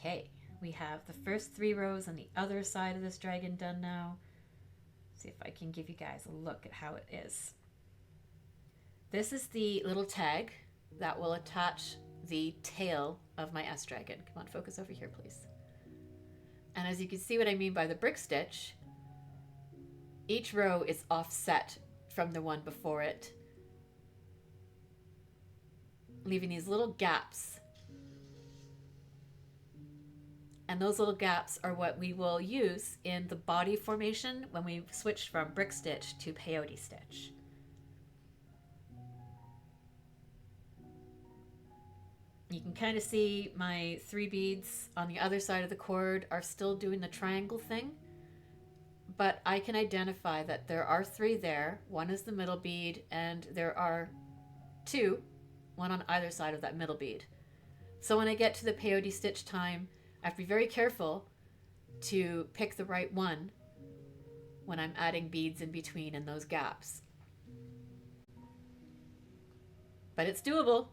Okay, we have the first 3 rows on the other side of this dragon done now. See if I can give you guys a look at how it is. This is the little tag that will attach the tail of my SDragon. Come on, focus over here, please. And as you can see what I mean by the brick stitch, each row is offset from the one before it, leaving these little gaps. And those little gaps are what we will use in the body formation when we switch from brick stitch to peyote stitch. You can kind of see my 3 beads on the other side of the cord are still doing the triangle thing, but I can identify that there are 3 there. One is the middle bead, and there are 2, one on either side of that middle bead. So when I get to the peyote stitch time, I have to be very careful to pick the right one when I'm adding beads in between in those gaps. But it's doable.